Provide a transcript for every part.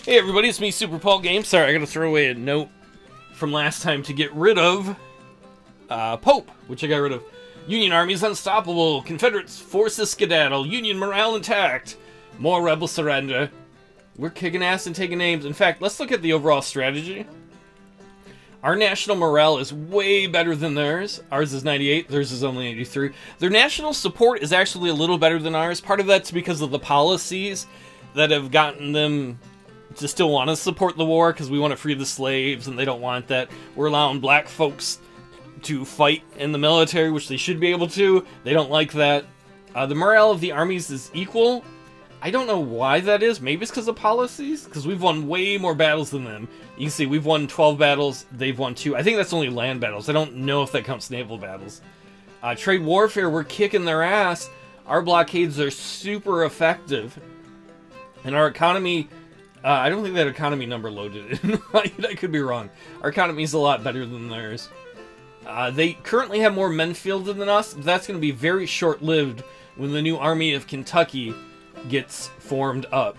Hey everybody, it's me, Superpaulgames. Sorry, I gotta throw away a note from last time to get rid of Pope, which I got rid of. Union armies unstoppable, Confederate forces skedaddle, Union morale intact, more rebel surrender. We're kicking ass and taking names. In fact, let's look at the overall strategy. Our national morale is way better than theirs. Ours is 98, theirs is only 83. Their national support is actually a little better than ours. Part of that's because of the policies that have gotten them to still want to support the war, because we want to free the slaves and they don't want that. We're allowing black folks to fight in the military, which they should be able to. They don't like that. The morale of the armies is equal. I don't know why that is. Maybe it's because of policies, because we've won way more battles than them. You can see we've won 12 battles, they've won 2. I think that's only land battles. I don't know if that counts naval battles. Trade warfare, we're kicking their ass. Our blockades are super effective. And our economy, I don't think that economy number loaded in. I could be wrong. Our economy is a lot better than theirs. They currently have more men fielded than us. That's going to be very short-lived when the new Army of Kentucky gets formed up.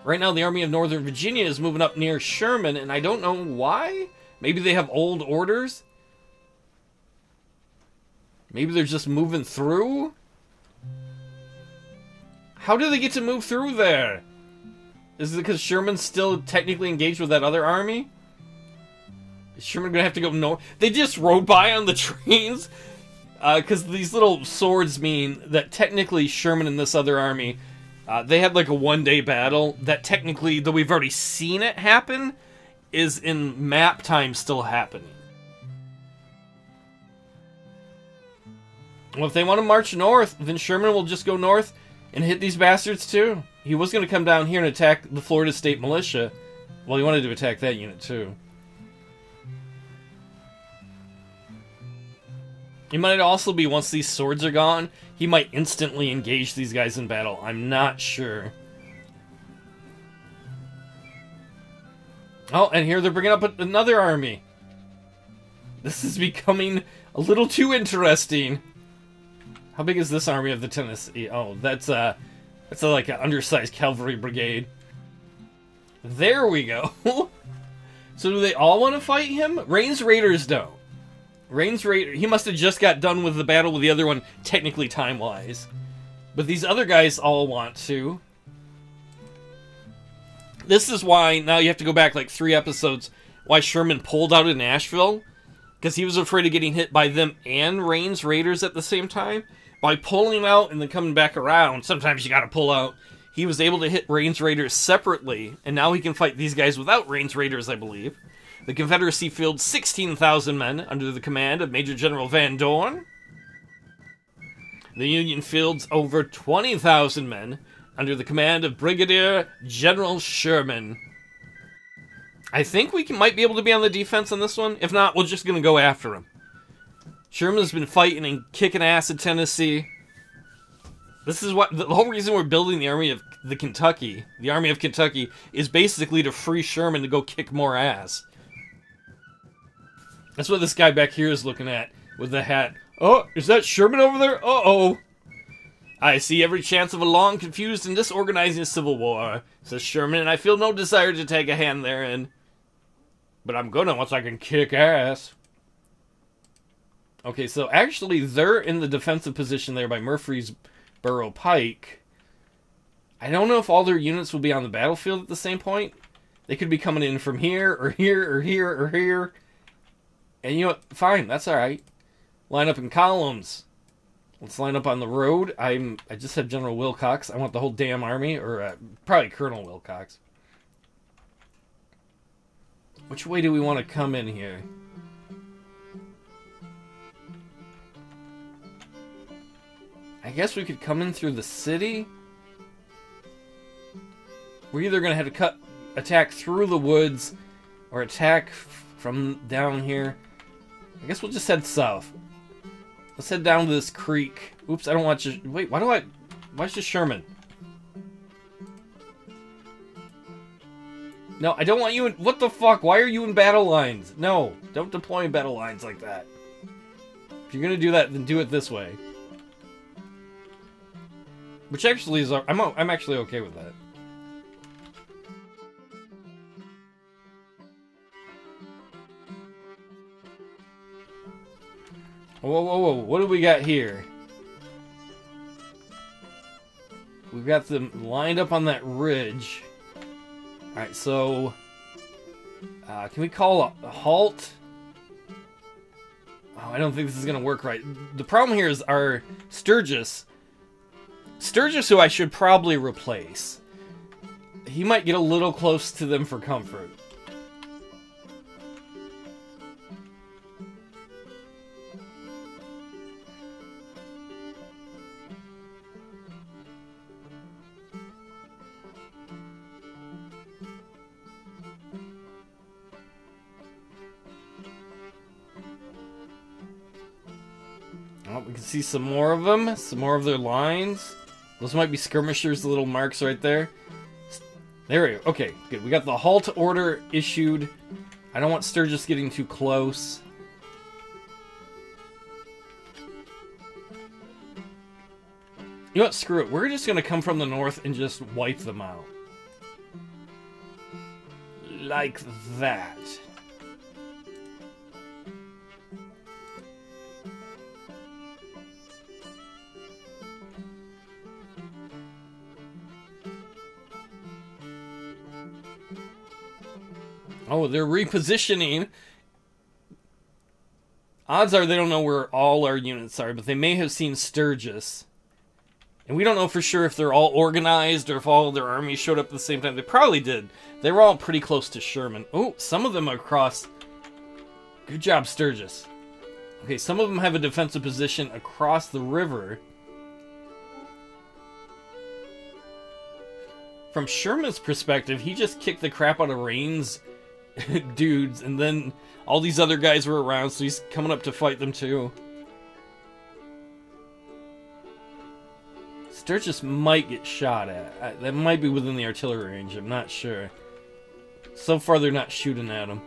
Right now, the Army of Northern Virginia is moving up near Sherman, and I don't know why. Maybe they have old orders? Maybe they're just moving through? How do they get to move through there? Is it because Sherman's still technically engaged with that other army? Is Sherman gonna have to go north? They just rode by on the trains? Because these little swords mean that technically Sherman and this other army, they had like a one-day battle that technically, though we've already seen it happen, is in map time still happening. Well, if they want to march north, then Sherman will just go north and hit these bastards too. He was going to come down here and attack the Florida State Militia. Well, he wanted to attack that unit too. It might also be, once these swords are gone, he might instantly engage these guys in battle. I'm not sure. Oh, and here they're bringing up another army. This is becoming a little too interesting. How big is this army of the Tennessee? Oh, that's like an undersized cavalry brigade. There we go. So do they all want to fight him? Rains Raiders don't. Rains Raider, he must have just got done with the battle with the other one, technically time-wise. But these other guys all want to. This is why, now you have to go back like 3 episodes, why Sherman pulled out of Nashville. Because he was afraid of getting hit by them and Rains Raiders at the same time. By pulling out and then coming back around, sometimes you gotta pull out, he was able to hit Rains Raiders separately, and now he can fight these guys without Rains Raiders, I believe. The Confederacy fields 16,000 men under the command of Major General Van Dorn. The Union fields over 20,000 men under the command of Brigadier General Sherman. I think we might be able to be on the defense on this one. If not, we're just going to go after him. Sherman's been fighting and kicking ass in Tennessee. This is what the whole reason we're building the Army of Kentucky, is basically to free Sherman to go kick more ass. That's what this guy back here is looking at with the hat. Oh, is that Sherman over there? Uh-oh. I see every chance of a long, confused, and disorganizing civil war, says Sherman, and I feel no desire to take a hand therein. But I'm gonna once I can kick ass. Okay, so actually they're in the defensive position there by Murfreesboro Pike. I don't know if all their units will be on the battlefield at the same point. They could be coming in from here, or here, or here, or here. And you know what? Fine, that's alright. Line up in columns. Let's line up on the road. I just have General Wilcox. I want the whole damn army, or probably Colonel Wilcox. Which way do we want to come in here? I guess we could come in through the city. We're either going to have to attack through the woods, or attack from down here. I guess we'll just head south. Let's head down to this creek. Oops, I don't want you... Wait, why is this Sherman? No, I don't want you in... What the fuck? Why are you in battle lines? No, don't deploy in battle lines like that. If you're gonna do that, then do it this way. Which actually is... I'm actually okay with that. Whoa, whoa, whoa. What do we got here? We've got them lined up on that ridge. Alright, so... can we call a halt? Oh, I don't think this is going to work right. The problem here is our Sturgis. Sturgis, who I should probably replace. He might get a little close to them for comfort. Oh, we can see some more of them, some more of their lines. Those might be skirmishers, the little marks right there. There we go. Okay, good. We got the halt order issued. I don't want Sturgis getting too close. You know what? Screw it. We're just going to come from the north and just wipe them out. Like that. Oh, they're repositioning. Odds are they don't know where all our units are, but they may have seen Sturgis. And we don't know for sure if they're all organized or if all their armies showed up at the same time. They probably did. They were all pretty close to Sherman. Oh, some of them are across. Good job, Sturgis. Okay, some of them have a defensive position across the river. From Sherman's perspective, he just kicked the crap out of Rain's dudes, and then all these other guys were around, so he's coming up to fight them too. Sturgis might get shot at. That might be within the artillery range, I'm not sure. So far they're not shooting at him.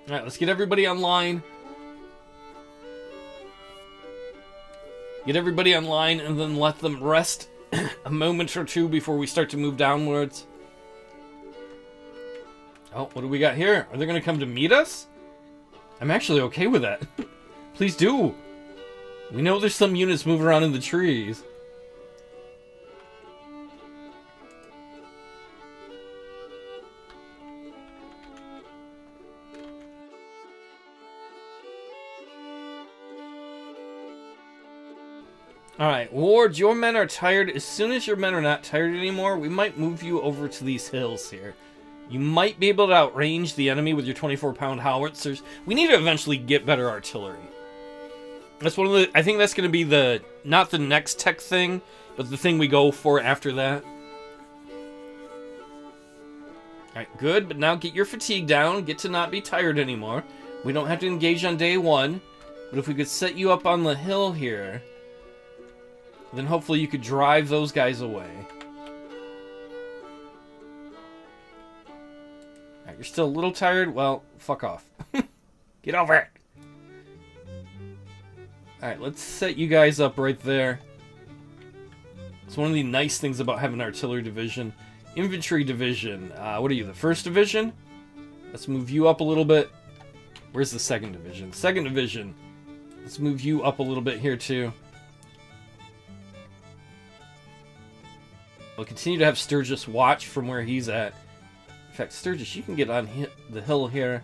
Alright, let's get everybody online. Get everybody online and then let them rest a moment or two before we start to move downwards. Oh, what do we got here? Are they going to come to meet us? I'm actually okay with that. Please do. We know there's some units moving around in the trees. Alright, Ward, your men are tired. As soon as your men are not tired anymore, we might move you over to these hills here. You might be able to outrange the enemy with your 24-pound howitzers. We need to eventually get better artillery. That's one of the... I think that's going to be the... Not the next tech thing, but the thing we go for after that. Alright, good, but now get your fatigue down. Get to not be tired anymore. We don't have to engage on day one. But if we could set you up on the hill here... then hopefully you could drive those guys away. Alright, you're still a little tired? Well, fuck off. Get over it! Alright, let's set you guys up right there. It's one of the nice things about having an artillery division. Infantry division. What are you, the 1st division? Let's move you up a little bit. Where's the 2nd division? 2nd division. Let's move you up a little bit here too. We'll continue to have Sturgis watch from where he's at. In fact, Sturgis, you can get on the hill here.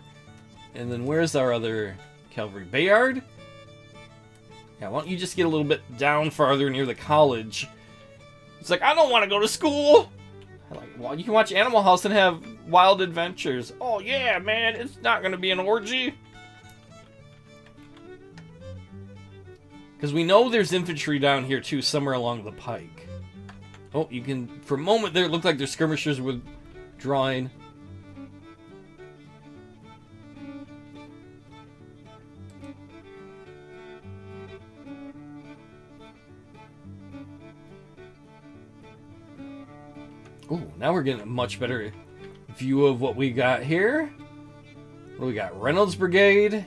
And then where's our other cavalry? Bayard? Yeah, why don't you just get a little bit down farther near the college? It's like, I don't want to go to school! I'm like, well, you can watch Animal House and have wild adventures. Oh yeah, man, it's not going to be an orgy. Because we know there's infantry down here too, somewhere along the pike. Oh, you can, for a moment there, it looked like their skirmishers were drawing. Oh, now we're getting a much better view of what we got here. What do we got? Reynolds Brigade,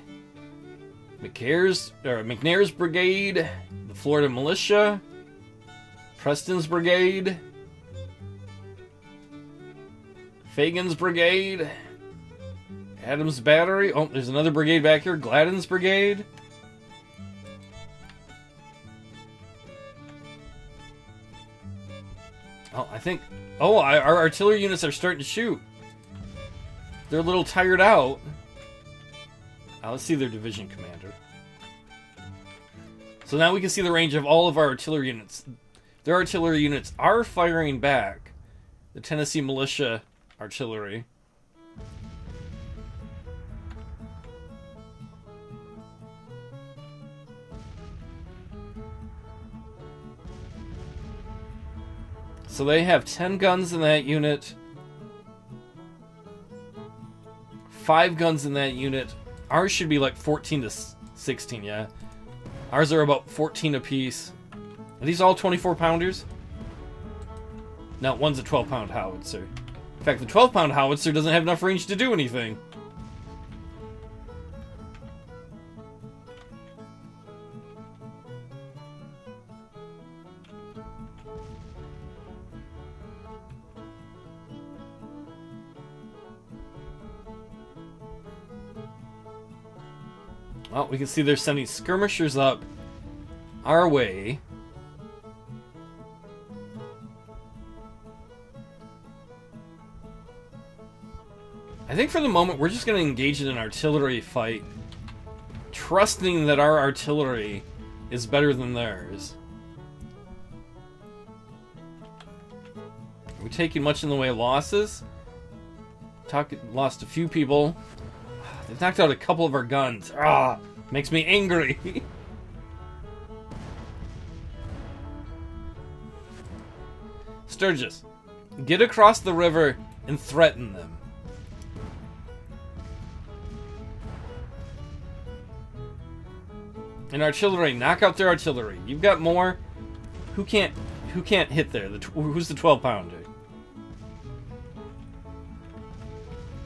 McNair's Brigade, the Florida Militia, Preston's Brigade, Fagan's Brigade, Adams Battery. Oh, there's another brigade back here. Gladden's Brigade. Oh, I think... Oh, our artillery units are starting to shoot. They're a little tired out. Let's see their division commander. So now we can see the range of all of our artillery units. Their artillery units are firing back. The Tennessee Militia Artillery. So they have 10 guns in that unit. 5 guns in that unit. Ours should be like 14 to 16, yeah. Ours are about 14 apiece. Are these all 24-pounders? No, one's a 12-pound howitzer. In fact, the 12-pound howitzer doesn't have enough range to do anything. Well, we can see they're sending skirmishers up our way. I think for the moment we're just going to engage in an artillery fight, trusting that our artillery is better than theirs. Are we taking much in the way of losses? Lost a few people. They've knocked out a couple of our guns. Makes me angry. Sturgis, get across the river and threaten them. And artillery, knock out their artillery. You've got more. Who can't hit there? Who's the 12-pounder?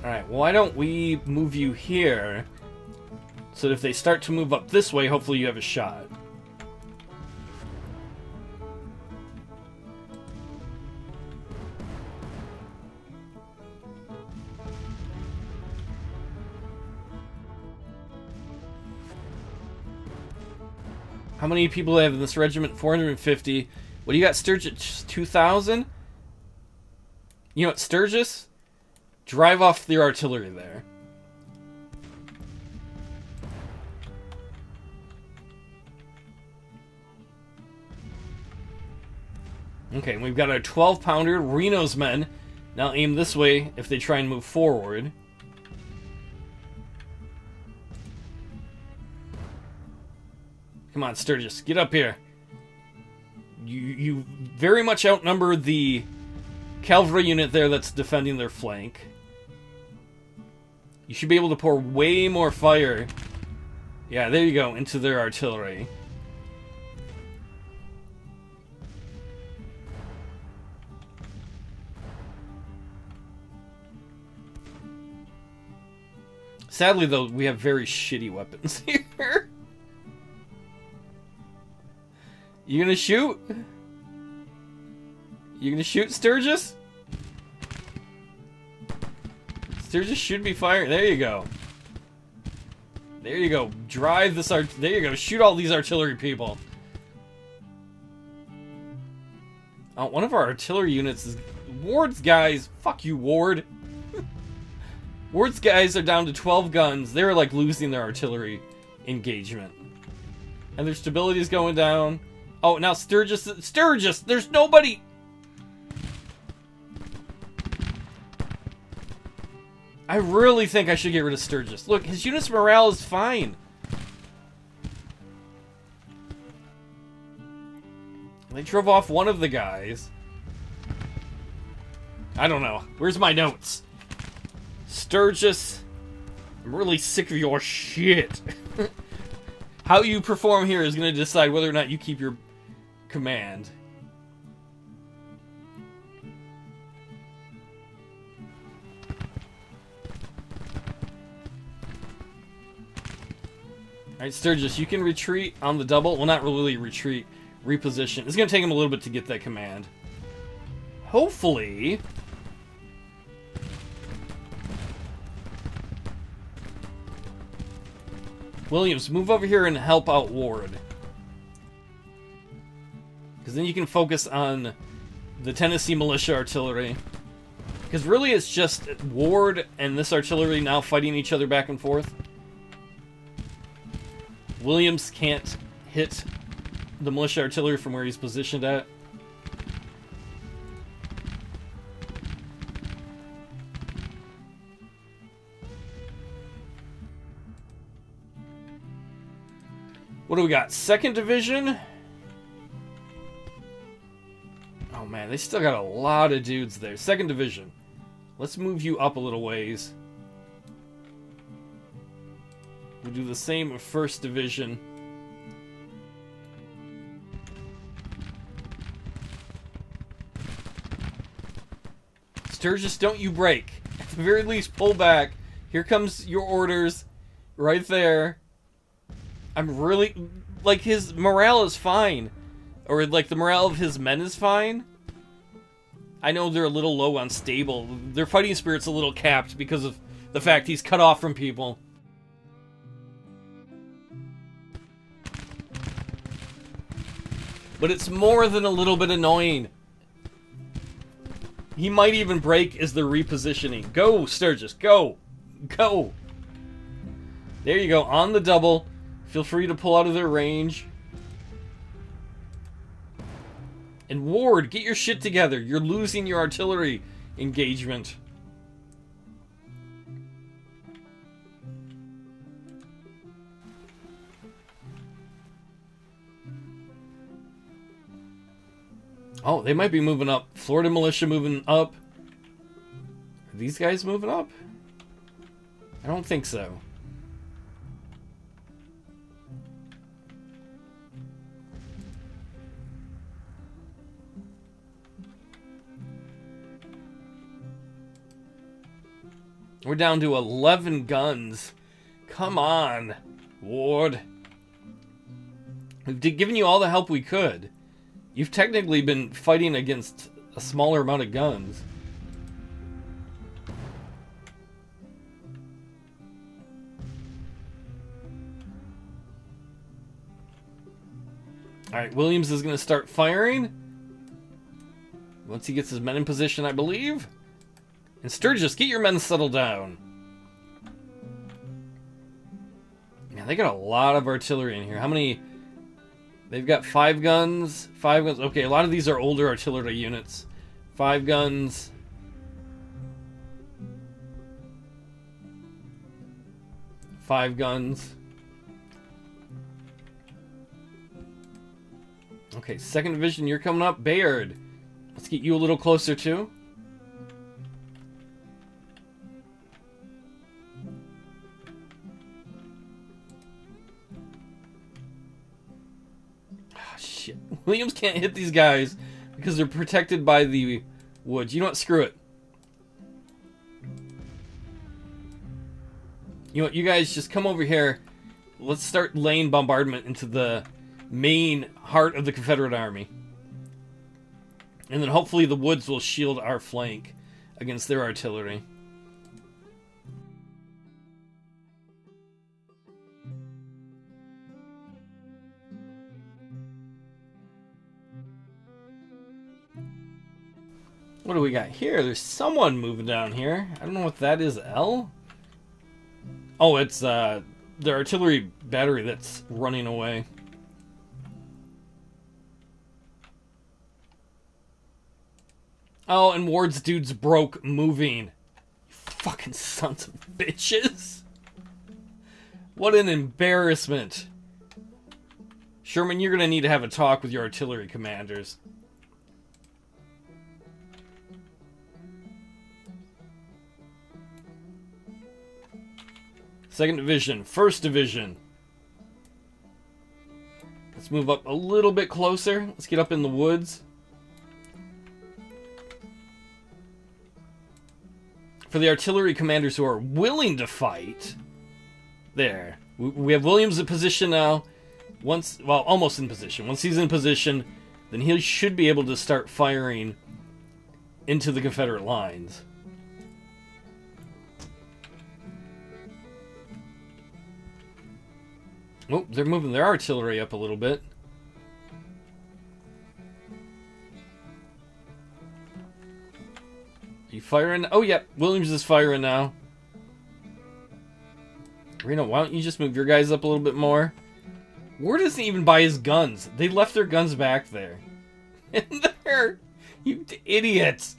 Alright, well, why don't we move you here, so that if they start to move up this way, hopefully you have a shot. How many people do they have in this regiment? 450. What do you got, Sturgis? 2,000? You know what, Sturgis? Drive off your artillery there. Okay, we've got our 12-pounder, Reno's men. Now aim this way if they try and move forward. Come on, Sturgis, get up here. You very much outnumber the cavalry unit there that's defending their flank. You should be able to pour way more fire. Yeah, there you go, into their artillery. Sadly, though, we have very shitty weapons here. You gonna shoot? You gonna shoot, Sturgis? Sturgis should be firing. There you go. There you go. Drive this there you go. Shoot all these artillery people. Oh, one of our artillery units is... Ward's guys... Fuck you, Ward. Ward's guys are down to 12 guns. They're, like, losing their artillery engagement. And their stability is going down. Oh, now Sturgis... Sturgis! There's nobody... I really think I should get rid of Sturgis. Look, his unit's morale is fine. They drove off one of the guys. I don't know. Where's my notes? Sturgis, I'm really sick of your shit. How you perform here is going to decide whether or not you keep your command. Alright, Sturgis, you can retreat on the double. Well, not really retreat. Reposition. It's going to take him a little bit to get that command. Hopefully... Williams, move over here and help out Ward. Because then you can focus on the Tennessee Militia Artillery. Because really it's just Ward and this artillery now fighting each other back and forth. Williams can't hit the Militia Artillery from where he's positioned at. What do we got? 2nd Division? Oh man, they still got a lot of dudes there. 2nd Division. Let's move you up a little ways. We'll do the same with 1st Division. Sturgis, don't you break. At the very least, pull back. Here comes your orders. Right there. I'm really... Like, his morale is fine. Or, like, the morale of his men is fine. I know they're a little low on stable. Their fighting spirit's a little capped because of the fact he's cut off from people. But it's more than a little bit annoying. He might even break as they're repositioning. Go, Sturgis, go! Go! There you go, on the double. Feel free to pull out of their range. And Ward, get your shit together. You're losing your artillery engagement. Oh, they might be moving up. Florida Militia moving up. Are these guys moving up? I don't think so. We're down to 11 guns. Come on, Ward. We've given you all the help we could. You've technically been fighting against a smaller amount of guns. Alright, Williams is going to start firing. Once he gets his men in position, I believe. And Sturgis, get your men settled down. Man, they got a lot of artillery in here. How many... They've got 5 guns. 5 guns. Okay, a lot of these are older artillery units. 5 guns. Five guns. Okay, 2nd Division, you're coming up. Bayard. Let's get you a little closer, too. Shit. Williams can't hit these guys because they're protected by the woods. You know what? Screw it. You know what? You guys just come over here. Let's start laying bombardment into the main heart of the Confederate Army. And then hopefully the woods will shield our flank against their artillery. What do we got here? There's someone moving down here. I don't know what that is. L? Oh, it's the artillery battery that's running away. Oh, and Ward's dudes broke moving. You fucking sons of bitches. What an embarrassment. Sherman, you're gonna need to have a talk with your artillery commanders. Second Division, 1st Division. Let's move up a little bit closer. Let's get up in the woods. For the artillery commanders who are willing to fight. There. We have Williams in position now. Once, well, almost in position. Once he's in position, then he should be able to start firing into the Confederate lines. Oh, they're moving their artillery up a little bit. Are you firing? Oh, yeah. Williams is firing now. Reno, why don't you just move your guys up a little bit more? Ward doesn't even buy his guns. They left their guns back there. And there, you idiots.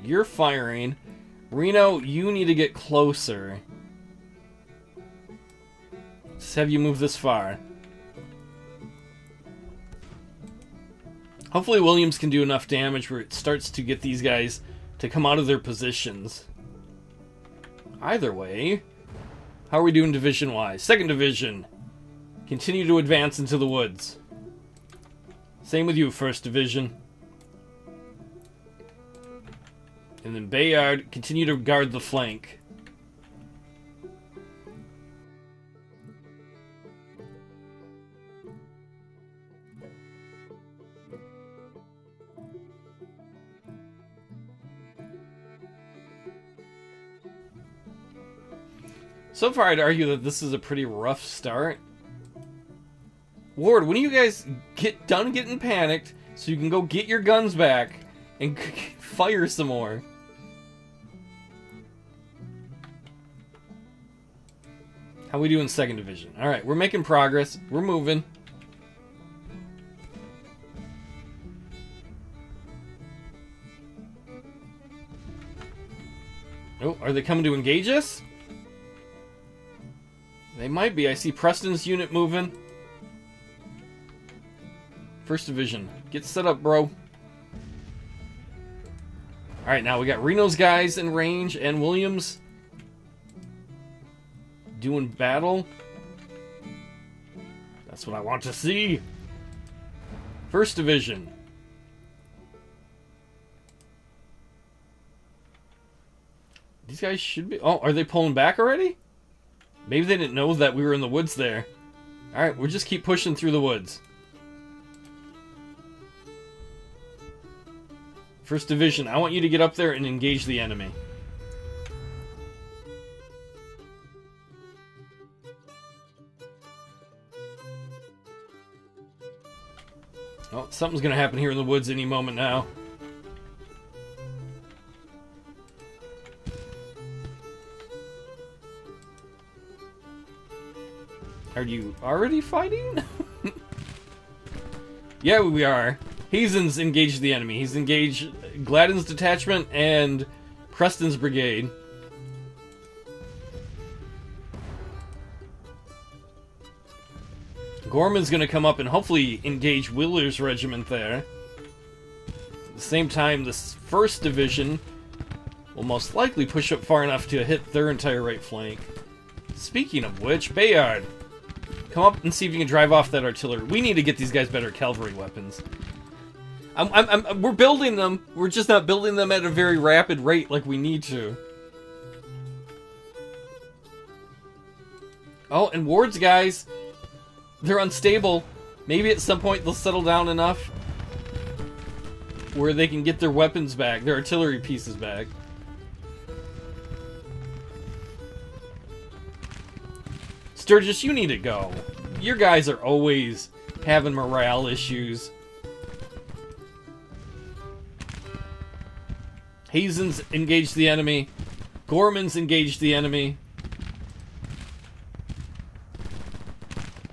You're firing. Reno, you need to get closer. Just have you move this far. Hopefully Williams can do enough damage where it starts to get these guys to come out of their positions. Either way, how are we doing division-wise? Second division. Continue to advance into the woods. Same with you, first division. And then Bayard, continue to guard the flank. So far, I'd argue that this is a pretty rough start. Ward, when do you guys get done getting panicked so you can go get your guns back and fire some more? How we doing second division? Alright, we're making progress. We're moving. Oh, are they coming to engage us? They might be. I see Preston's unit moving. First division. Get set up, bro. Alright, now we got Reno's guys in range and Williams doing battle. That's what I want to see. First division. These guys should be... Oh, are they pulling back already? Maybe they didn't know that we were in the woods there. Alright, we'll just keep pushing through the woods. First division, I want you to get up there and engage the enemy. Oh, something's gonna happen here in the woods any moment now. Are you already fighting? Yeah, we are. Hazen's engaged the enemy. He's engaged Gladden's detachment and Preston's brigade. Gorman's going to come up and hopefully engage Wheeler's regiment there. At the same time, this first division will most likely push up far enough to hit their entire right flank. Speaking of which, Bayard, come up and see if you can drive off that artillery. We need to get these guys better cavalry weapons. We're building them. We're just not building them at a very rapid rate like we need to. Oh, and Ward's guys, they're unstable. Maybe at some point they'll settle down enough where they can get their weapons back, their artillery pieces back. Sturgis, you need to go. Your guys are always having morale issues. Hazen's engaged the enemy. Gorman's engaged the enemy.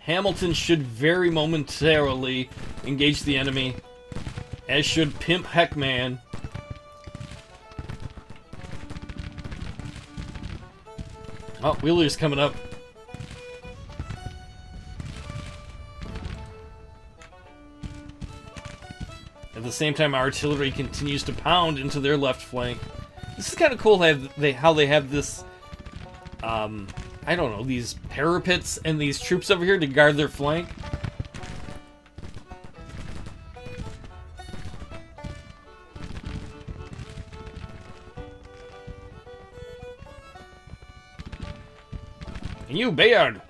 Hamilton should very momentarily engage the enemy, as should Pimp Heckman. Oh, Wheeler's coming up. At the same time, our artillery continues to pound into their left flank. This is kind of cool how they have this, I don't know, these parapets and these troops over here to guard their flank. And you, Bayard,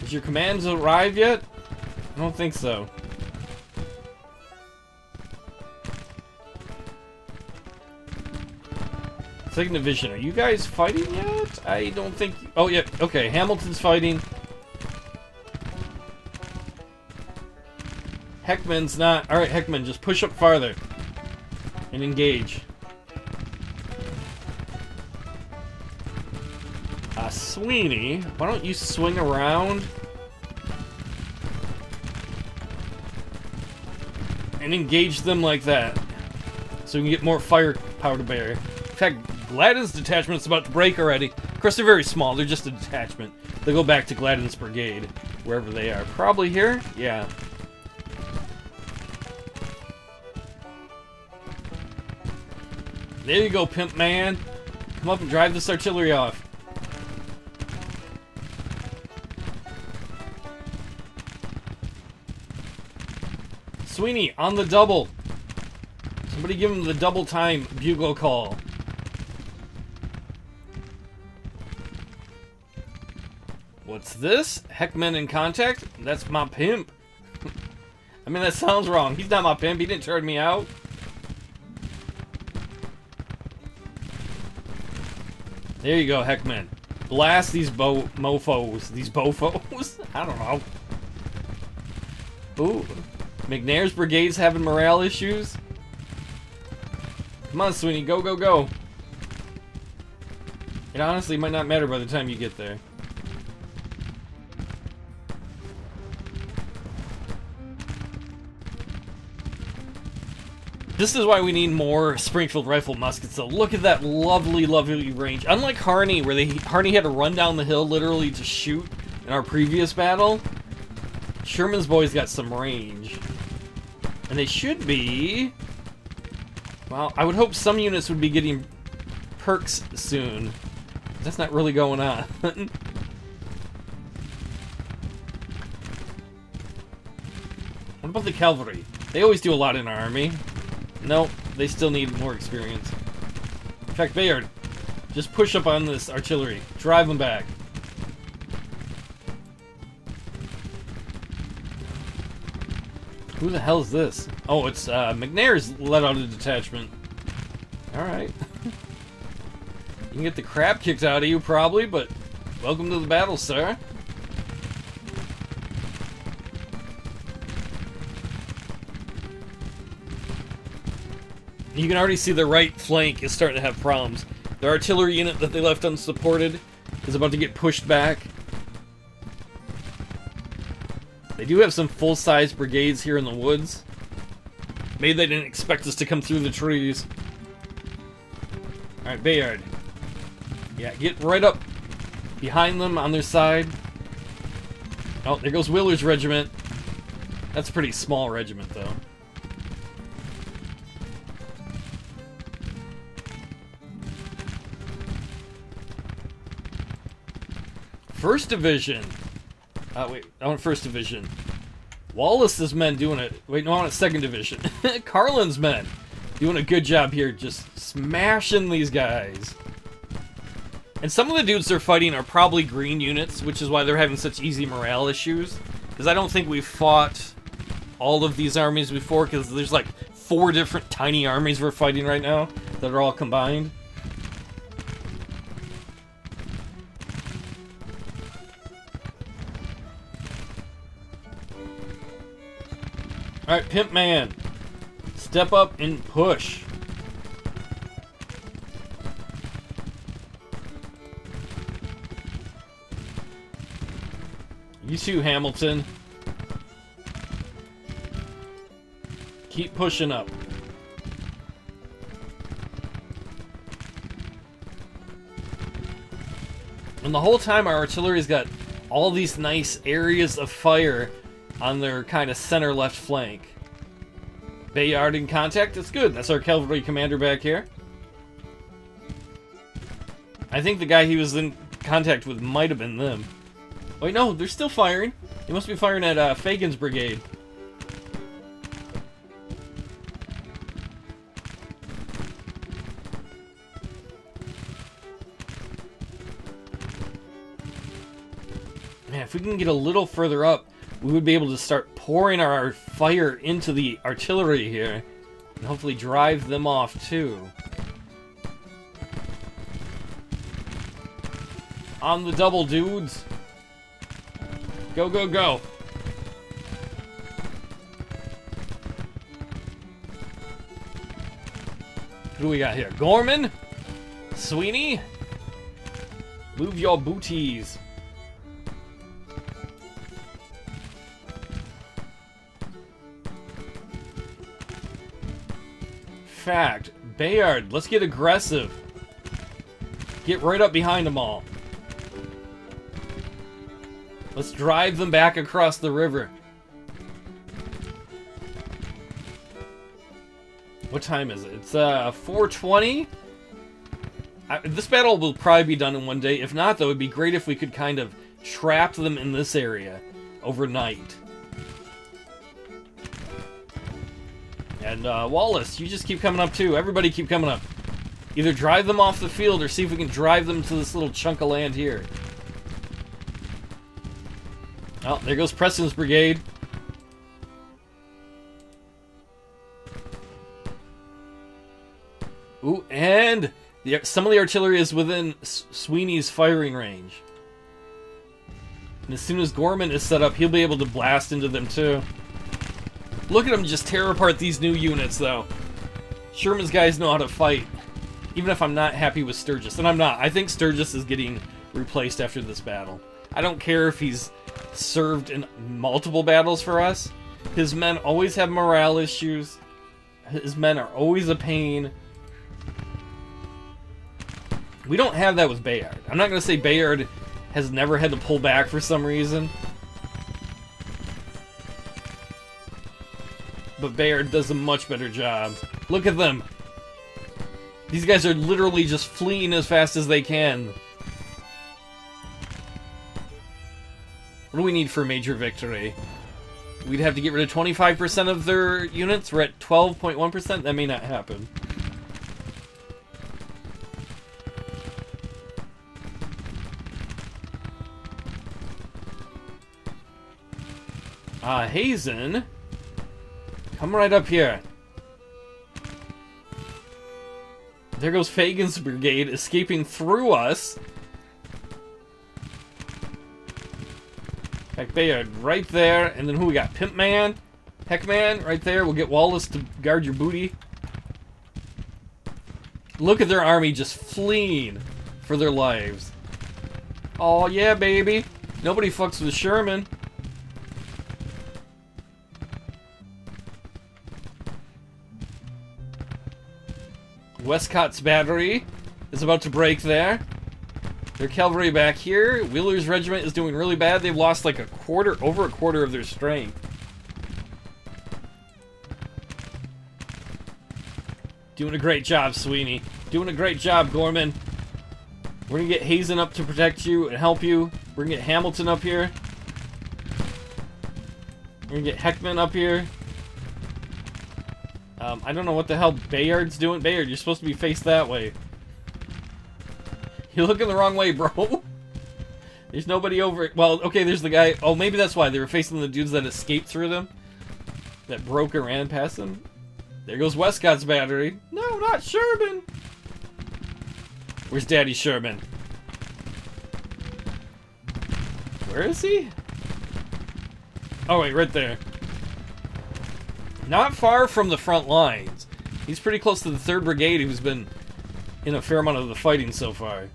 has your commands arrived yet? I don't think so. Second Division, are you guys fighting yet? I don't think... Oh, yeah, okay, Hamilton's fighting. Heckman's not... Alright, Heckman, just push up farther. And engage. Sweeney, why don't you swing around? And engage them like that. So we can get more firepower to bear. In fact, Gladden's detachment's about to break already. Of course, they're very small. They're just a detachment. They'll go back to Gladden's brigade, wherever they are. Probably here? Yeah. There you go, pimp man. Come up and drive this artillery off. Sweeney, on the double. Somebody give him the double time bugle call. What's this? Heckman in contact? That's my pimp. I mean, that sounds wrong. He's not my pimp. He didn't turn me out. There you go, Heckman. Blast these mofos. These bofos? I don't know. Ooh. McNair's brigade's having morale issues. Come on, Sweeney. Go, go, go. It honestly might not matter by the time you get there. This is why we need more Springfield rifle muskets, though. Look at that lovely, lovely range. Unlike Harney, where Harney had to run down the hill literally to shoot in our previous battle, Sherman's boys got some range. And they should be... Well, I would hope some units would be getting perks soon. That's not really going on. What about the cavalry? They always do a lot in our army. Nope, they still need more experience. In fact, Bayard, just push up on this artillery. Drive them back. Who the hell is this? Oh, it's McNair's let out a detachment. Alright. You can get the crap kicked out of you, probably, but welcome to the battle, sir. You can already see the right flank is starting to have problems. The artillery unit that they left unsupported is about to get pushed back. They do have some full-size brigades here in the woods. Maybe they didn't expect us to come through the trees. Alright, Bayard. Yeah, get right up behind them on their side. Oh, there goes Wheeler's regiment. That's a pretty small regiment, though. First Division. Wait, I want First Division. Wallace's men doing it. Wait, no, I want Second Division. Carlin's men doing a good job here, just smashing these guys. And some of the dudes they're fighting are probably green units, which is why they're having such easy morale issues. Because I don't think we've fought all of these armies before, because there's like 4 different tiny armies we're fighting right now that are all combined. Alright, Pimp Man. Step up and push. You too, Hamilton. Keep pushing up. And the whole time our artillery's got all these nice areas of fire on their kind of center left flank. Bayard in contact, that's good. That's our cavalry commander back here. I think the guy he was in contact with might have been them. Wait, no, they're still firing. They must be firing at Fagan's brigade. Man, if we can get a little further up, we would be able to start pouring our fire into the artillery here, and hopefully drive them off too. On the double, dudes. Go, go, go. Who do we got here? Gorman? Sweeney? Move your booties. Fact. Bayard, let's get aggressive. Get right up behind them all. Let's drive them back across the river. What time is it? It's 4:20. This battle will probably be done in one day. If not, though, it'd be great if we could kind of trap them in this area overnight. And Wallace, you just keep coming up too. Everybody keep coming up. Either drive them off the field or see if we can drive them to this little chunk of land here. Oh, there goes Preston's brigade. Ooh, and some of the artillery is within Sweeney's firing range. And as soon as Gorman is set up, he'll be able to blast into them too. Look at him just tear apart these new units, though. Sherman's guys know how to fight. Even if I'm not happy with Sturgis. And I'm not. I think Sturgis is getting replaced after this battle. I don't care if he's served in multiple battles for us. His men always have morale issues. His men are always a pain. We don't have that with Bayard. I'm not going to say Bayard has never had to pull back for some reason. But Bayard does a much better job. Look at them. These guys are literally just fleeing as fast as they can. What do we need for a major victory? We'd have to get rid of 25% of their units. We're at 12.1%. That may not happen. Hazen. Come right up here. There goes Fagan's brigade escaping through us. Heck, Bayard right there. And then who we got? Pimpman? Heckman right there. We'll get Wallace to guard your booty. Look at their army just fleeing for their lives. Oh yeah, baby. Nobody fucks with Sherman. Westcott's battery is about to break there. Their cavalry back here. Wheeler's regiment is doing really bad. They've lost like over a quarter of their strength. Doing a great job, Sweeney. Doing a great job, Gorman. We're gonna get Hazen up to protect you and help you. We're gonna get Hamilton up here. We're gonna get Heckman up here. I don't know what the hell Bayard's doing. Bayard, you're supposed to be faced that way. You're looking the wrong way, bro. There's nobody over... Well, okay, there's the guy... Oh, maybe that's why. They were facing the dudes that escaped through them. That broke and ran past them. There goes Westcott's battery. No, not Sherman. Where's Daddy Sherman? Where is he? Oh, wait, right there. Not far from the front lines. He's pretty close to the 3rd Brigade, who's been in a fair amount of the fighting so far.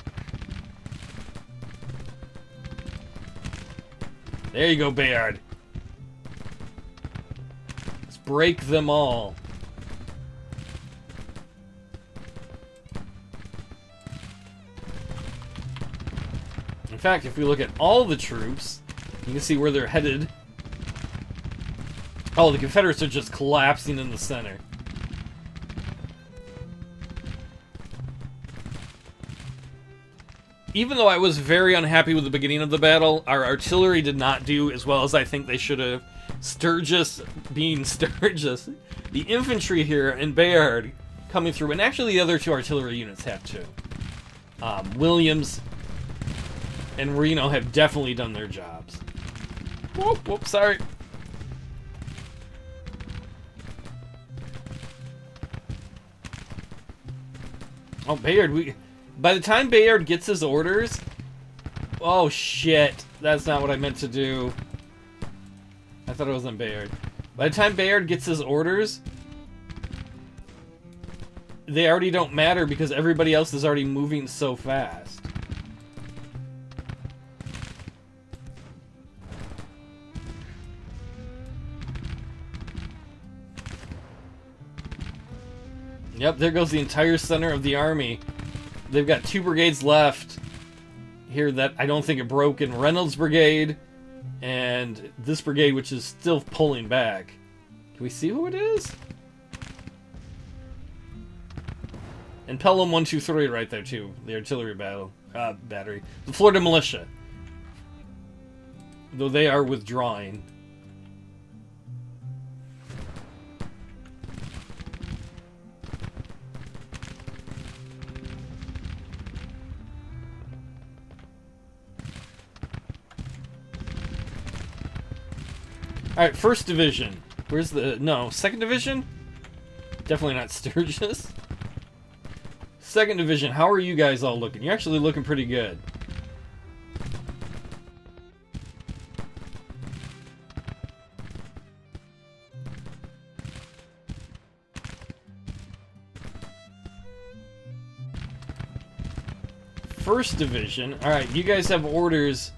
There you go, Bayard. Let's break them all. In fact, if we look at all the troops, you can see where they're headed. Oh, the Confederates are just collapsing in the center. Even though I was very unhappy with the beginning of the battle, our artillery did not do as well as I think they should have. Sturgis being Sturgis. The infantry here and Bayard coming through, and actually the other 2 artillery units have too. Williams and Reno have definitely done their jobs. Whoop, whoop, sorry. Oh, Bayard, by the time Bayard gets his orders, Oh, shit. That's not what I meant to do. I thought it was on Bayard. By the time Bayard gets his orders, they already don't matter because everybody else is already moving so fast. Yep, there goes the entire center of the army. They've got 2 brigades left here that I don't think are broken. Reynolds' brigade and this brigade, which is still pulling back. Can we see who it is? And Pelham 123 right there too. The artillery battery. The Florida militia. Though they are withdrawing. Alright, 1st Division. Where's the... No, 2nd Division? Definitely not Sturgis. 2nd Division, how are you guys all looking? You're actually looking pretty good. First Division. Alright, you guys have orders.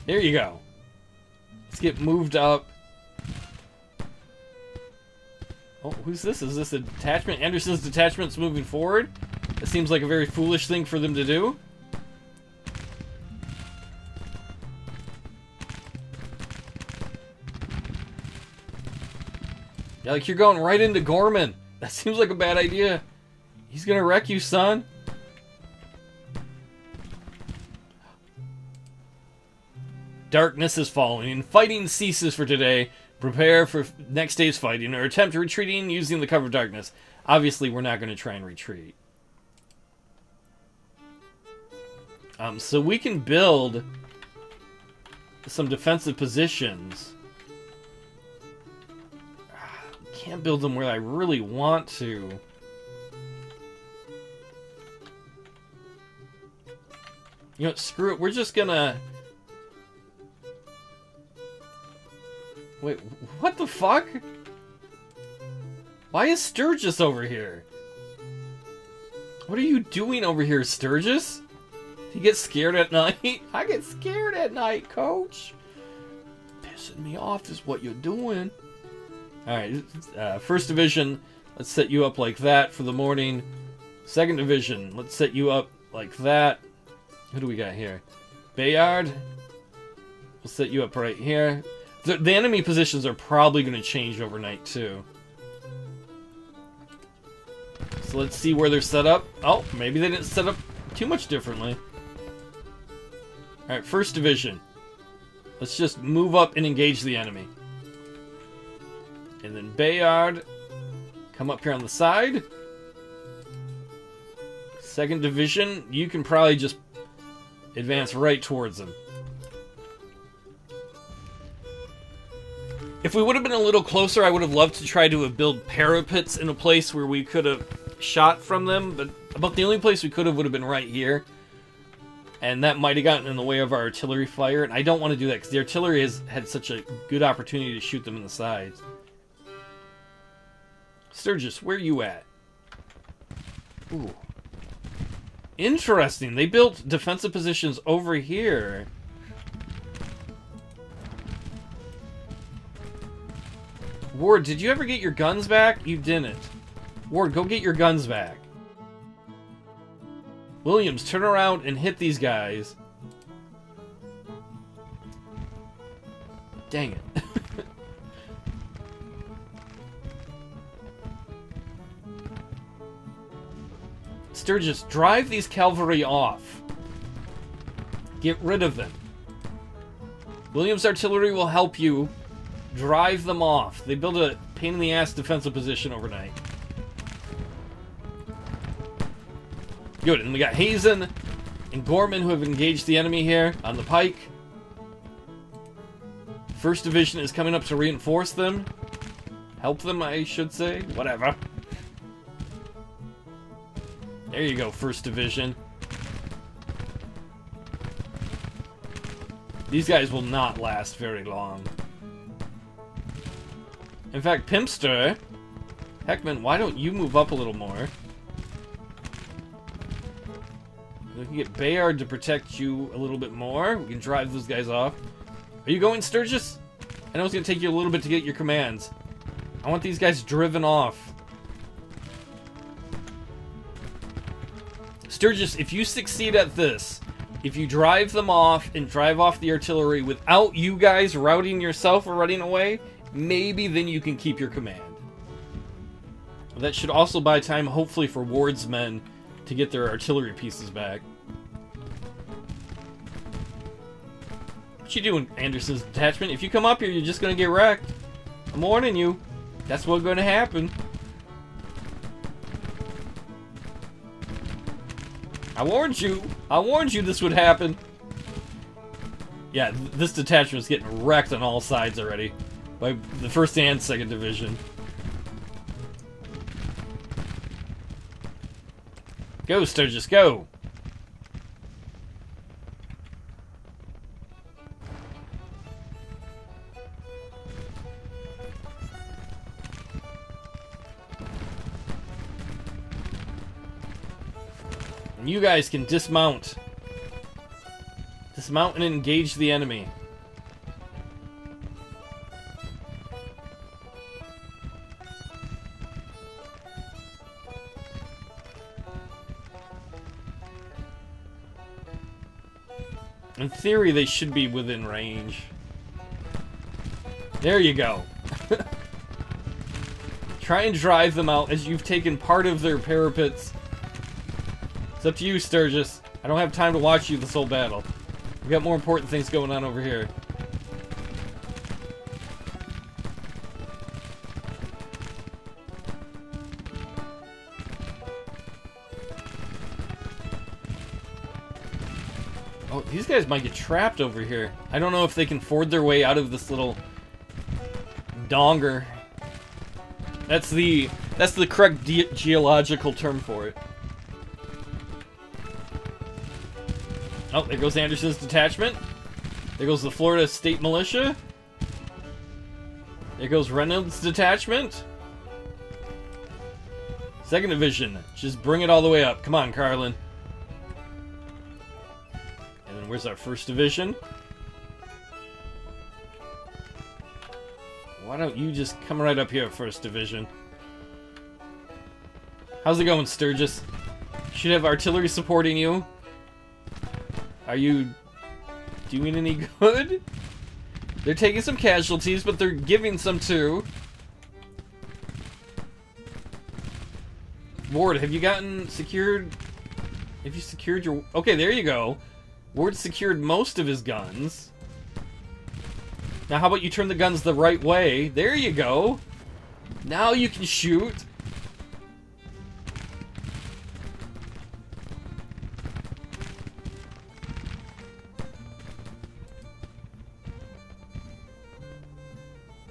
There you go. Let's get moved up. Oh, who's this? Is this a detachment? Anderson's detachment's moving forward? That seems like a very foolish thing for them to do. Yeah, like you're going right into Gorman. That seems like a bad idea. He's gonna wreck you, son. Darkness is falling, and fighting ceases for today. Prepare for next day's fighting, or attempt retreating using the cover of darkness. Obviously, we're not going to try and retreat. So we can build some defensive positions. Can't build them where I really want to. You know, screw it. We're just gonna... Wait, what the fuck? Why is Sturgis over here? What are you doing over here, Sturgis? Do you get scared at night? I get scared at night, coach. Pissing me off is what you're doing. Alright, 1st Division, let's set you up like that for the morning. 2nd Division, let's set you up like that. Who do we got here? Bayard. We'll set you up right here. The enemy positions are probably going to change overnight, too. So let's see where they're set up. Oh, maybe they didn't set up too much differently. Alright, 1st Division. Let's just move up and engage the enemy. And then Bayard, come up here on the side. 2nd Division, you can probably just advance right towards them. If we would have been a little closer, I would have loved to try to have built parapets in a place where we could have shot from them, but about the only place we could have would have been right here. And that might have gotten in the way of our artillery fire, and I don't want to do that, because the artillery has had such a good opportunity to shoot them in the sides. Sturgis, where are you at? Ooh. Interesting, they built defensive positions over here. Ward, did you ever get your guns back? You didn't. Ward, go get your guns back. Williams, turn around and hit these guys. Dang it. Sturgis, drive these cavalry off. Get rid of them. Williams' artillery will help you. Drive them off. They build a pain-in-the-ass defensive position overnight. Good, and we got Hazen and Gorman who have engaged the enemy here on the pike. 1st Division is coming up to reinforce them. Help them, I should say. Whatever. There you go, 1st Division. These guys will not last very long. In fact, Pimpster, Heckman, why don't you move up a little more? We can get Bayard to protect you a little bit more. We can drive those guys off. Are you going, Sturgis? I know it's going to take you a little bit to get your commands. I want these guys driven off. Sturgis, if you succeed at this, if you drive them off and drive off the artillery without you guys routing yourself or running away, maybe then you can keep your command. That should also buy time, hopefully, for Ward's men to get their artillery pieces back. What you doing, Anderson's detachment? If you come up here, you're just gonna get wrecked. I'm warning you. That's what's gonna happen. I warned you. I warned you this would happen. Yeah, this detachment is getting wrecked on all sides already by the 1st and 2nd Division. Go, Sturgis, go! And you guys can dismount. Dismount and engage the enemy. In theory, they should be within range. There you go. Try and drive them out as you've taken part of their parapets. It's up to you, Sturgis. I don't have time to watch you this whole battle. We've got more important things going on over here. Oh, these guys might get trapped over here. I don't know if they can ford their way out of this little donger. That's the correct geological term for it. Oh, there goes Anderson's detachment. There goes the Florida State Militia. There goes Reynolds' detachment. 2nd Division. Just bring it all the way up. Come on, Carlin. And then where's our 1st Division? Why don't you just come right up here, 1st Division? How's it going, Sturgis? Should have artillery supporting you. Are you doing any good? They're taking some casualties, but they're giving some too. Ward, have you gotten secured? Have you secured your... Okay, there you go. Ward secured most of his guns. Now how about you turn the guns the right way? There you go. Now you can shoot.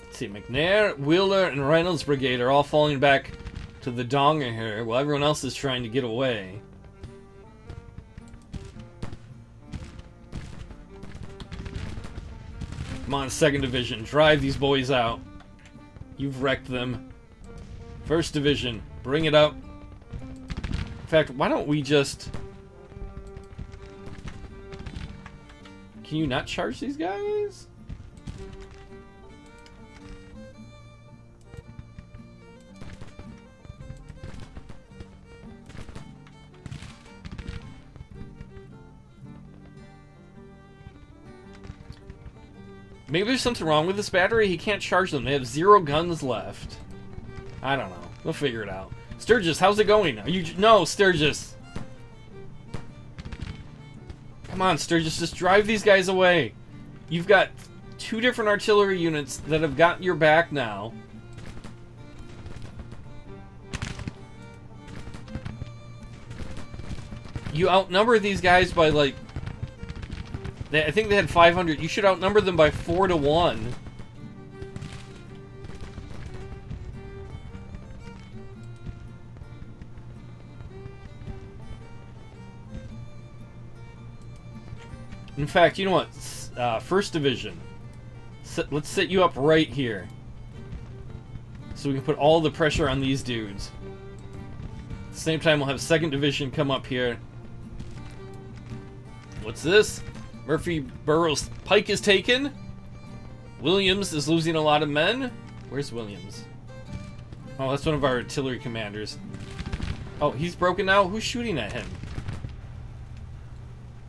Let's see, McNair, Wheeler, and Reynolds' brigade are all falling back to the Donger here, while everyone else is trying to get away. Come on, 2nd Division, drive these boys out. You've wrecked them. 1st Division, bring it up. In fact, why don't we just... Can you not charge these guys? Maybe there's something wrong with this battery. He can't charge them. They have 0 guns left. I don't know. We'll figure it out. Sturgis, how's it going? Are you... No, Sturgis. Come on, Sturgis. Just drive these guys away. You've got 2 different artillery units that have got your back now. You outnumber these guys by, like... I think they had 500. You should outnumber them by 4 to 1. In fact, you know what? First Division. Let's set you up right here. So we can put all the pressure on these dudes. At the same time, we'll have 2nd Division come up here. What's this? Murfreesboro's pike is taken. Williams is losing a lot of men. Where's Williams? Oh, that's one of our artillery commanders. Oh, he's broken now? Who's shooting at him?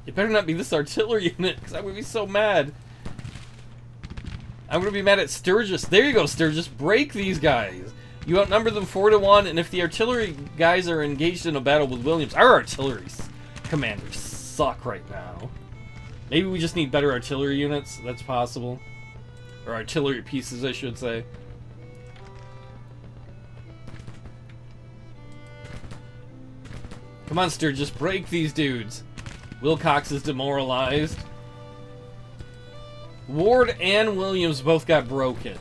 It better not be this artillery unit, because I would be so mad. I'm going to be mad at Sturgis. There you go, Sturgis. Break these guys. You outnumber them 4-1, and if the artillery guys are engaged in a battle with Williams, our artillery commanders suck right now. Maybe we just need better artillery units. That's possible. Or artillery pieces, I should say. Come on, Sturgis. Break these dudes. Wilcox is demoralized. Ward and Williams both got broken.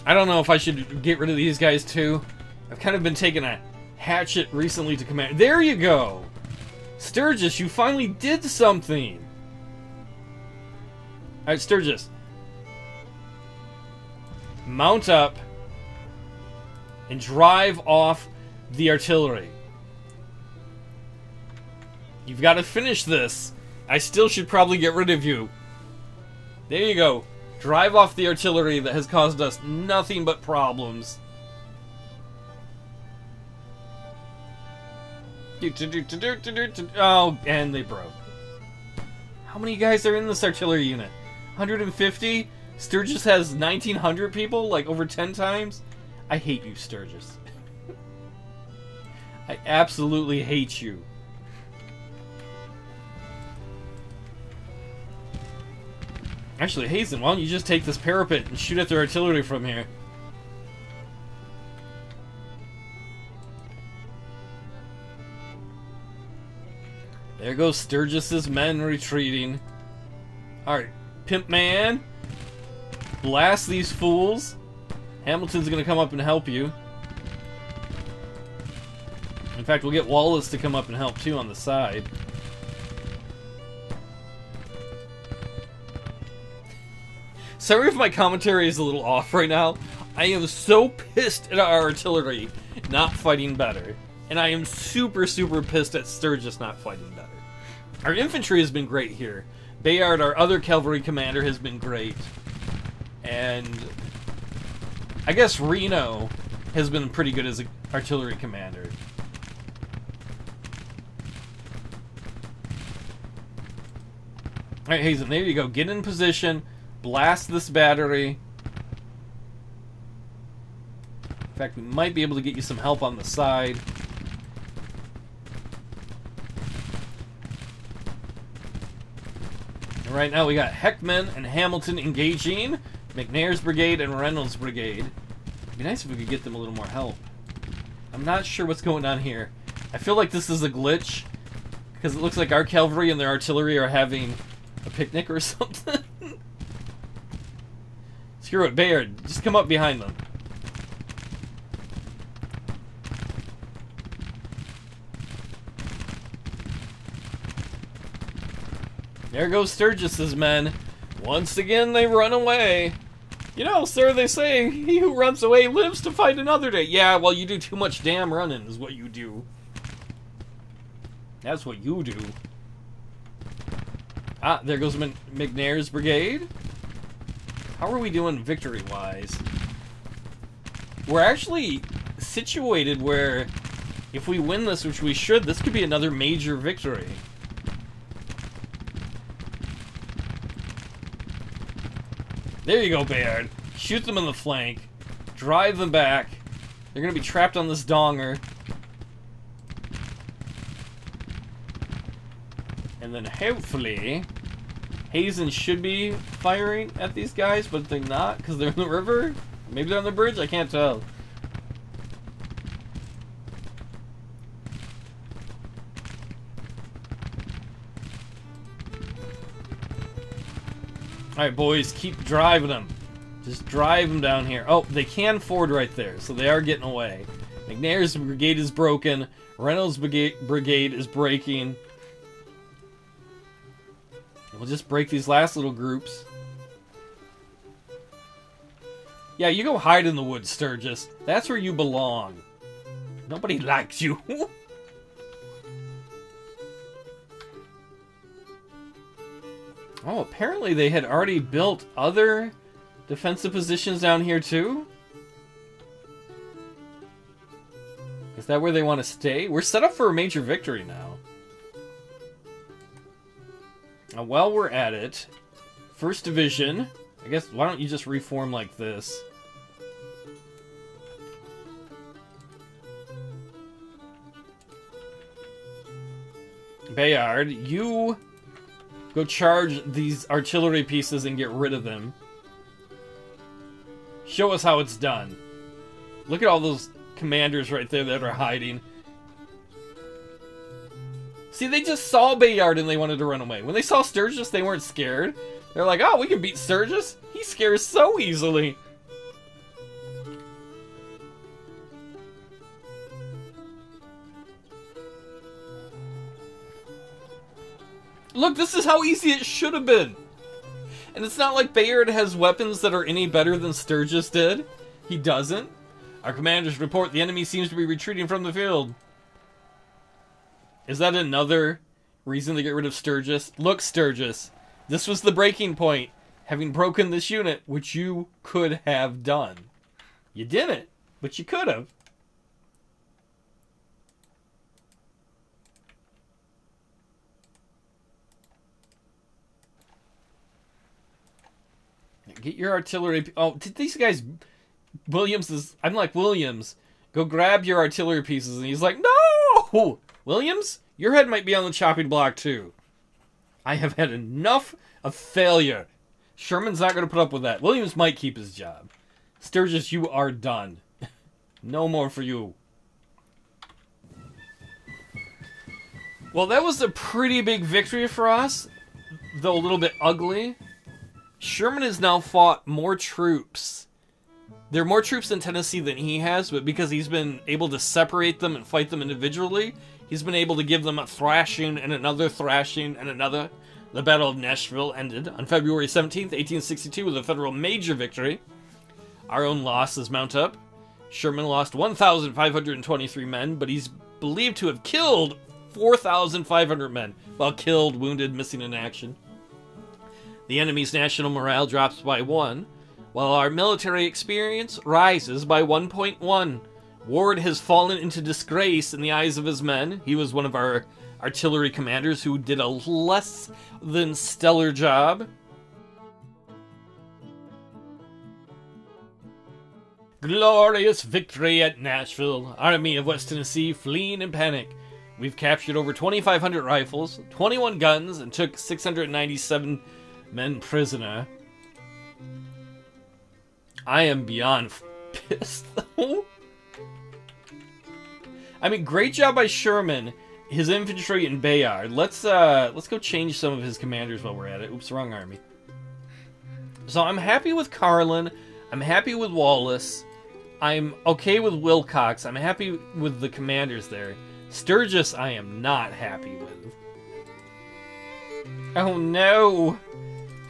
I don't know if I should get rid of these guys too. I've kind of been taking a hatchet recently to command. There you go! Sturgis, you finally did something! Alright, Sturgis. Mount up and drive off the artillery. You've got to finish this. I still should probably get rid of you. There you go. Drive off the artillery that has caused us nothing but problems. Oh, and they broke. How many guys are in this artillery unit? 150? Sturgis has 1,900 people? Like over 10 times? I hate you, Sturgis. I absolutely hate you. Actually, Hazen, why don't you just take this parapet and shoot at their artillery from here? There goes Sturgis's men retreating. Alright, Pimp Man. Blast these fools. Hamilton's gonna come up and help you. In fact, we'll get Wallace to come up and help too on the side. Sorry if my commentary is a little off right now. I am so pissed at our artillery not fighting better. And I am super, super pissed at Sturgis not fighting better. Our infantry has been great here. Bayard, our other cavalry commander, has been great. And I guess Reno has been pretty good as an artillery commander. Alright, Hazen, there you go. Get in position. Blast this battery. In fact, we might be able to get you some help on the side. And right now we got Heckman and Hamilton engaging. McNair's brigade and Reynolds' brigade. It'd be nice if we could get them a little more help. I'm not sure what's going on here. I feel like this is a glitch. Because it looks like our cavalry and their artillery are having a picnic or something. Screw it, Bayard. Just come up behind them. There goes Sturgis's men. Once again, they run away. You know, sir, they say, he who runs away lives to fight another day. Yeah, well, you do too much damn running is what you do. That's what you do. Ah, there goes McNair's brigade. How are we doing victory-wise? We're actually situated where, if we win this, which we should, this could be another major victory. There you go, Bayard. Shoot them in the flank. Drive them back. They're going to be trapped on this donger. And then hopefully Hazen should be firing at these guys, but they're not because they're in the river. Maybe they're on the bridge. I can't tell. Alright, boys, keep driving them. Just drive them down here. Oh, they can ford right there, so they are getting away. McNair's brigade is broken. Reynolds' brigade is breaking. We'll just break these last little groups. Yeah, you go hide in the woods, Sturgis. That's where you belong. Nobody likes you. Oh, apparently they had already built other defensive positions down here too? Is that where they want to stay? We're set up for a major victory now. Now, while we're at it, 1st Division, I guess, why don't you just reform like this? Bayard, you go charge these artillery pieces and get rid of them. Show us how it's done. Look at all those commanders right there that are hiding. See, they just saw Bayard and they wanted to run away. When they saw Sturgis, they weren't scared. They're like, oh, we can beat Sturgis. He scares so easily. Look, this is how easy it should have been. And it's not like Bayard has weapons that are any better than Sturgis did. He doesn't. Our commanders report the enemy seems to be retreating from the field. Is that another reason to get rid of Sturgis? Look, Sturgis, this was the breaking point. Having broken this unit, which you could have done. You didn't, but you could have. Get your artillery. Oh, did these guys... Williams is... I'm like, Williams, go grab your artillery pieces. And he's like, no! Williams, your head might be on the chopping block too. I have had enough of failure. Sherman's not going to put up with that. Williams might keep his job. Sturgis, you are done. No more for you. Well, that was a pretty big victory for us, though a little bit ugly. Sherman has now fought more troops. There are more troops in Tennessee than he has, but because he's been able to separate them and fight them individually, he's been able to give them a thrashing and another thrashing and another. The Battle of Nashville ended on February 17th, 1862 with a Federal major victory. Our own losses mount up. Sherman lost 1,523 men, but he's believed to have killed 4,500 men. Well, killed, wounded, missing in action. The enemy's national morale drops by 1, while our military experience rises by 1.1. Ward has fallen into disgrace in the eyes of his men. He was one of our artillery commanders who did a less than stellar job. Glorious victory at Nashville. Army of West Tennessee fleeing in panic. We've captured over 2,500 rifles, 21 guns, and took 697 men prisoner. I am beyond pissed, though. I mean, great job by Sherman, his infantry, and Bayard. Let's go change some of his commanders while we're at it. Oops, wrong army. So I'm happy with Carlin. I'm happy with Wallace. I'm okay with Wilcox. I'm happy with the commanders there. Sturgis, I am not happy with. Oh no!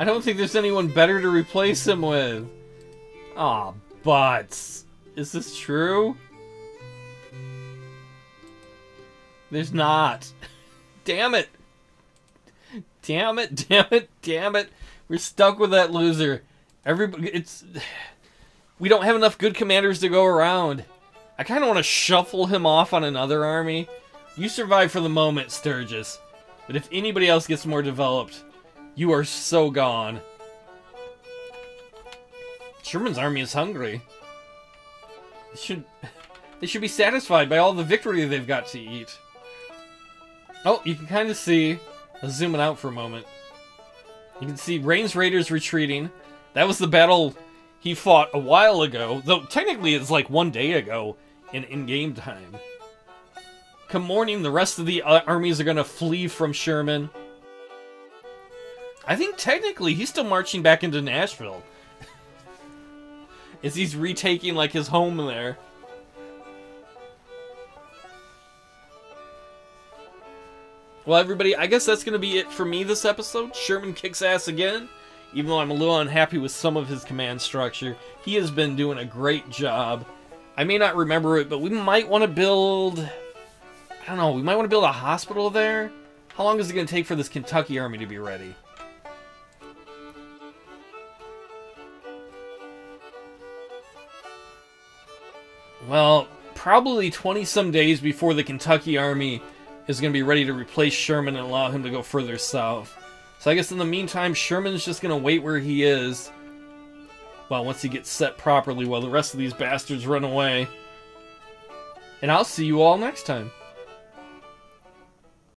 I don't think there's anyone better to replace him with. Aw, butts. Is this true? There's not. Damn it. Damn it, damn it, damn it. We're stuck with that loser. We don't have enough good commanders to go around. I kind of want to shuffle him off on another army. You survive for the moment, Sturgis. But if anybody else gets more developed, you are so gone. Sherman's army is hungry. They should be satisfied by all the victory they've got to eat. Oh, you can kind of see... Let's zoom it out for a moment. You can see Rains Raiders retreating. That was the battle he fought a while ago. Though, technically, it's like one day ago in in-game time. Come morning, the rest of the armies are going to flee from Sherman. I think technically he's still marching back into Nashville. As he's retaking, like, his home there. Well, everybody, I guess that's going to be it for me this episode. Sherman kicks ass again. Even though I'm a little unhappy with some of his command structure, he has been doing a great job. I may not remember it, but we might want to build... I don't know, we might want to build a hospital there? How long is it going to take for this Kentucky army to be ready? Well, probably 20-some days before the Kentucky army is going to be ready to replace Sherman and allow him to go further south. So I guess in the meantime, Sherman's just going to wait where he is. Well, once he gets set properly while the rest of these bastards run away. And I'll see you all next time.